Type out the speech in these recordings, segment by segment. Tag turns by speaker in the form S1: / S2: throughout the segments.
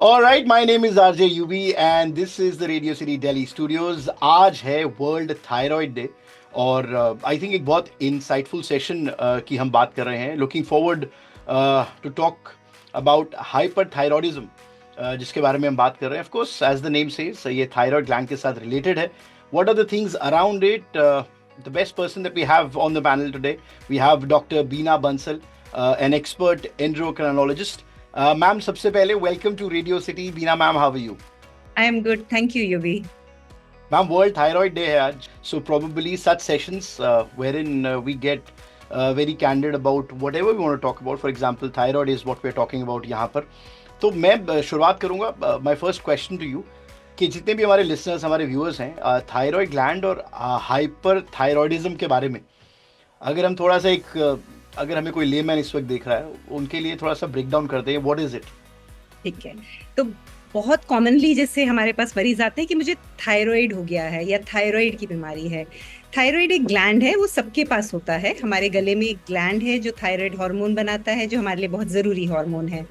S1: All right, my name is RJ UB and this is the Radio City Delhi Studios. आज है world thyroid day और I think एक बहुत insightful session की हम बात कर रहे हैं. Looking forward to talk about hyperthyroidism जिसके बारे में हम बात कर रहे हैं. Of course as the name says ये थायराइड ग्लैंड के साथ रिलेटेड है. What are the things around it? The best person that we have on the panel today, we have Dr. Beena Bansal, an expert endocrinologist. Ma'am, सबसे पहले welcome to Radio City. Beena ma'am, how are you?
S2: I am good, thank you, Yuvi.
S1: Ma'am, World Thyroid Day है आज, so probably such sessions wherein we get very candid about whatever we want to talk about. For example, thyroid is what we are talking about यहाँ पर. तो मैं शुरुआत करूँगा. My first question to you कि जितने भी हमारे लिसनर्स, हमारे व्यूअर्स हैं, थायराइड ग्लैंड और हाइपर थायरॉयडिज्म के बारे में अगर हम थोड़ा सा अगर हमें कोई लेमैन इस वक्त देख रहा है, उनके लिए थोड़ा सा ब्रेक डाउन करते हैं. What is it?
S2: ठीक है. तो बहुत कॉमनली जैसे हमारे पास मरीज आते हैं कि मुझे थायराइड हो गया है या थायराइड की बीमारी है. थायराइड एक ग्लैंड है, वो सबके पास होता है. हमारे गले में एक ग्लैंड है जो थायराइड हार्मोन बनाता है, जो हमारे लिए बहुत जरूरी हार्मोन है.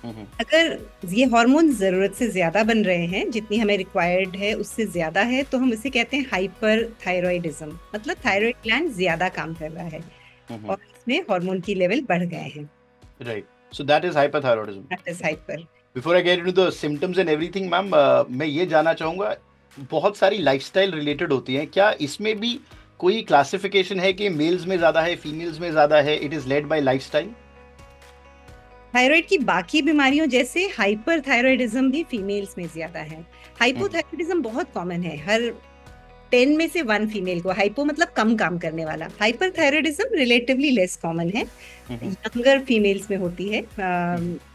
S2: अगर ये हार्मोन जरूरत से ज्यादा बन रहे हैं, जितनी हमें रिक्वायर्ड है उससे ज्यादा है, तो हम इसे कहते हैं हाइपर थायरॉयडिज्म. मतलब थायराइड ग्लैंड ज्यादा काम कर रहा है और इसमें हार्मोन की लेवल बढ़ गए हैं.
S1: Right, so that is hyperthyroidism.
S2: That is hyper.
S1: Before I get into the symptoms and everything ma'am, मैं ये जानना चाहूँगा, बहुत सारी लाइफस्टाइल रिलेटेड होती हैं, क्या इसमें भी कोई क्लासिफिकेशन है कि मेल्स में ज़्यादा है, फीमेल्स में ज़्यादा है? It is led by lifestyle.
S2: Thyroid की बाकी बीमारियों जैसे हाइपर थायरॉयडिज्म भी फीमेल्स में ज्यादा है. हाइपोथायरॉयडिज्म बहुत कॉमन है, हर 10 में से 1 फीमेल को. हाइपो मतलब कम काम करने वाला. Hyperthyroidism relatively less common है, यंगर फीमेल्स में होती है,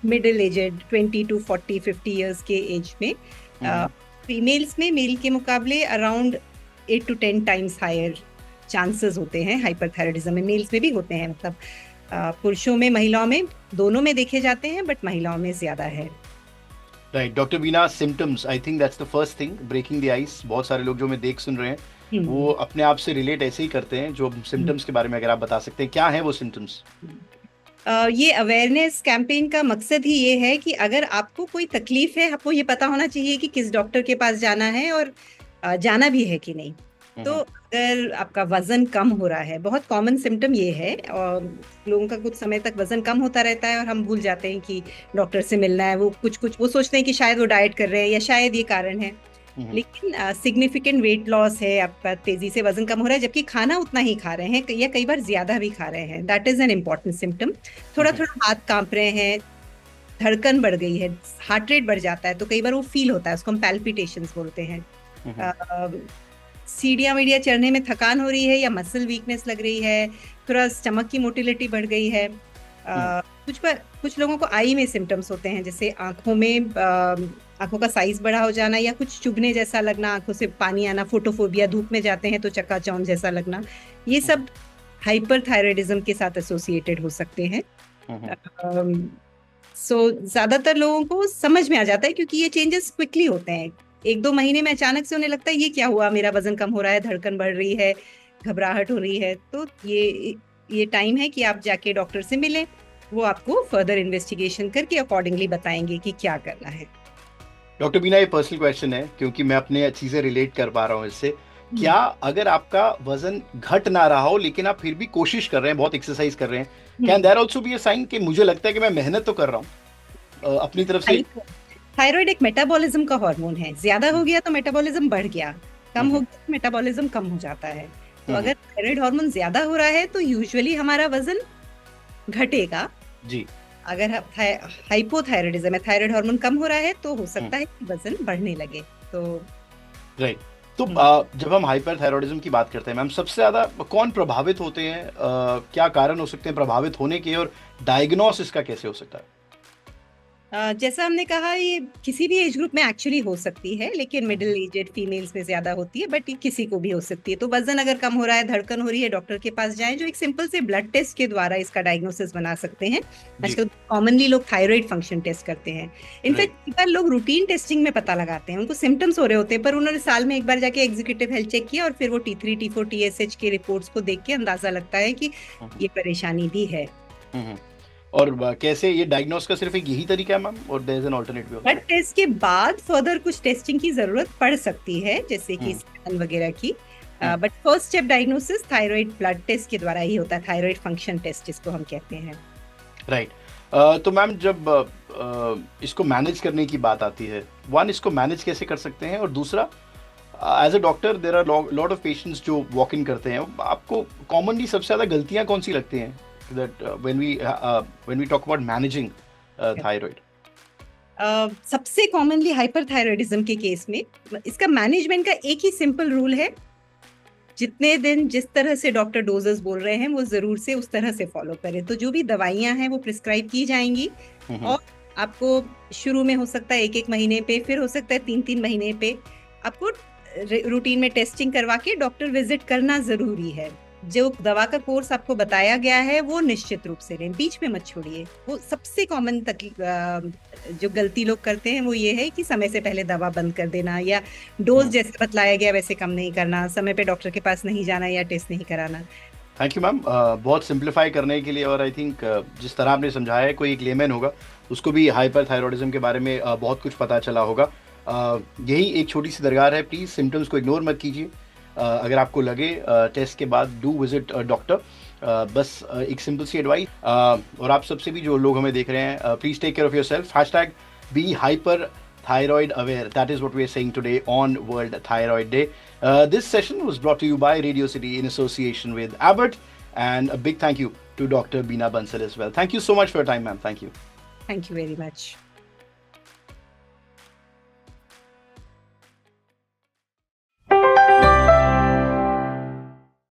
S2: मिडिल एजेड 20 to 40-50 इयर्स के एज में. फीमेल्स में मेल के मुकाबले around 8 to 10 times higher chances होते हैं हाइपर थायरॉयडिज्म में. मेल्स में भी होते हैं, मतलब पुरुषों में महिलाओं में दोनों में देखे जाते हैं, बट महिलाओं में ज्यादा है.
S1: Right. Doctor Beena, symptoms, I think that's the first thing, breaking the ice. बहुत सारे लोग जो हमें देख सुन रहे हैं वो अपने आप से रिलेट ऐसे ही करते हैं. जो सिम्टम्स के बारे में अगर आप बता सकते हैं, क्या है वो सिम्टम्स?
S2: ये अवेयरनेस कैंपेन का मकसद ही ये है कि अगर आपको कोई तकलीफ है, आपको ये पता होना चाहिए कि किस डॉक्टर के पास जाना है और जाना भी है कि नहीं. तो अगर आपका वजन कम हो रहा है, बहुत कॉमन सिम्टम ये है, और लोगों का कुछ समय तक वजन कम होता रहता है और हम भूल जाते हैं कि डॉक्टर से मिलना है. वो वो सोचते हैं कि शायद वो डाइट कर रहे हैं या शायद ये कारण है. लेकिन सिग्निफिकेंट वेट लॉस है, आपका तेजी से वजन कम हो रहा है जबकि खाना उतना ही खा रहे हैं या कई बार ज्यादा भी खा रहे हैं. That is an important symptom. थोड़ा थोड़ा हाथ कांप रहे हैं, धड़कन बढ़ गई है, हार्ट रेट बढ़ जाता है, तो कई बार वो फील होता है, उसको हम पैल्पिटेशंस बोलते हैं. सीढ़ियाँ वीडिया चढ़ने में थकान हो रही है या मसल वीकनेस लग रही है, थोड़ा स्टमक की मोटिलिटी बढ़ गई है. कुछ लोगों को आई में सिम्टम्स होते हैं, जैसे आंखों में आंखों का साइज बड़ा हो जाना या कुछ चुभने जैसा लगना, आंखों से पानी आना, फोटोफोबिया, धूप में जाते हैं तो चक्काचौंध जैसा लगना. ये सब हाइपर थायरॉयडिज्म के साथ एसोसिएटेड हो सकते हैं. सो ज्यादातर लोगों को समझ में आ जाता है क्योंकि ये चेंजेस क्विकली होते हैं. 1-2 महीने में अचानक से उन्हें लगता है ये क्या हुआ, मेरा वजन कम हो रहा है, धड़कन बढ़ रही है, घबराहट हो रही है. तो ये टाइम है कि आप जाके डॉक्टर से मिलें. वो आपको फर्दर इन्वेस्टिगेशन करके अकॉर्डिंगली बताएंगे कि क्या करना है.
S1: डॉक्टर बीना, ये पर्सनल क्वेश्चन है क्योंकि मैं अपने चीजें रिलेट कर पा रहा हूँ इससे. क्या अगर आपका वजन घट ना रहा हो लेकिन आप फिर भी कोशिश कर रहे हैं, बहुत एक्सरसाइज कर रहे हैं, can there also be a sign कि मुझे लगता है कि मैं मेहनत तो कर रहा हूँ अपनी तरफ से?
S2: थायराइड एक मेटाबॉलिज्म का हार्मोन है. ज्यादा हो गया तो मेटाबॉलिज्म बढ़ गया, कम हो गया तो मेटाबॉलिज्म कम हो जाता है. तो अगर थायराइड हार्मोन ज्यादा हो रहा है तो यूजुअली हमारा वजन घटेगा जी. अगर हाइपोथायरॉयडिज्म है, थायराइड हार्मोन कम हो रहा है, तो हो सकता है कि वजन बढ़ने लगे. तो
S1: राइट. तो जब हम हाइपरथायरॉयडिज्म की बात करते हैं मैम, सबसे ज्यादा कौन प्रभावित होते हैं? क्या कारण हो सकते हैं प्रभावित होने के, और डायग्नोसिस का कैसे हो सकता है?
S2: जैसा हमने कहा, ये किसी भी एज ग्रुप में एक्चुअली हो सकती है, लेकिन मिडिल एजेड फीमेल्स में ज्यादा होती है, बट ये किसी को भी हो सकती है. तो वजन अगर कम हो रहा है, धड़कन हो रही है, डॉक्टर के पास जाएं, जो एक सिंपल से ब्लड टेस्ट के द्वारा इसका डायग्नोसिस बना सकते हैं. आजकल कॉमनली लोग थायराइड फंक्शन टेस्ट करते हैं. इनफैक्ट कई बार लोग रूटीन टेस्टिंग में पता लगाते हैं, उनको सिम्टम्स हो रहे होते हैं, पर उन्होंने साल में एक बार जाके एग्जीक्यूटिव हेल्थ चेक किया और फिर वो T3, T4, TSH की रिपोर्ट्स को देख के अंदाजा लगता है कि ये परेशानी भी है.
S1: और कैसे ये डायग्नोस का सिर्फ एक यही तरीका है मैम, और there is an alternative
S2: blood
S1: also?
S2: Test के बाद फर्दर कुछ टेस्टिंग की जरूरत पड़ सकती है, जैसे कि
S1: हम्म।
S2: स्कैन वगैरह की।
S1: Hmm.
S2: But first step diagnosis thyroid blood test के द्वारा ही होता है, थायराइड फंक्शन टेस्ट जिसको हम कहते हैं।
S1: राइट। तो मैम जब इसको मैनेज करने की बात आती है, वन, इसको मैनेज कैसे कर सकते हैं, और दूसरा, as a doctor there are lot of patients जो वॉक इन करते हैं, आपको कॉमनली सबसे ज़्यादा गलतियां कौन सी लगती हैं that when we talk about managing thyroid?
S2: सबसे कॉमनली हाइपरथायरॉयडिज्म के केस में इसका मैनेजमेंट का एक ही सिंपल रूल है, जितने दिन जिस तरह से डॉक्टर डोजेस बोल रहे हैं वो जरूर से उस तरह से फॉलो करें। तो जो भी दवाइयां हैं वो प्रिस्क्राइब की जाएंगी, और आपको शुरू में हो सकता है 1-1 महीने पे, फिर हो सकता है 3-3 महीने पे आपको रूटीन में टेस्टिंग करवा के डॉक्टर विजिट करना जरूरी है। जो दवा का कोर्स आपको बताया गया है वो निश्चित रूप से लें, बीच में मत छोड़िए। वो सबसे कॉमन जो गलती लोग करते हैं वो ये है कि समय से पहले दवा बंद कर देना, या डोज जैसे बतलाया गया वैसे कम नहीं करना, समय पे डॉक्टर के पास नहीं जाना या टेस्ट नहीं कराना।
S1: थैंक यू मैम, बहुत सिंप्लीफाई करने के लिए। और आई थिंक जिस तरह आपने समझाया है, कोई एक लेमैन होगा उसको भी हाइपरथायरॉयडिज्म के बारे में बहुत कुछ पता चला होगा। यही एक छोटी सी दरगार है, प्लीज़ सिम्टम्स को इग्नोर मत कीजिए। अगर आपको लगे टेस्ट के बाद डू विजिट डॉक्टर। बस एक सिंपल सी एडवाइस, और आप सबसे भी जो लोग हमें देख रहे हैं, please take care of yourself, hashtag be hyper thyroid aware. That is what we are saying today on World Thyroid Day. This session was brought to you by Radio City in association with Abbott, and a big thank you to Dr. Beena Bansal as well. Thank you so much for your time, ma'am. Thank you.
S2: Thank you very much.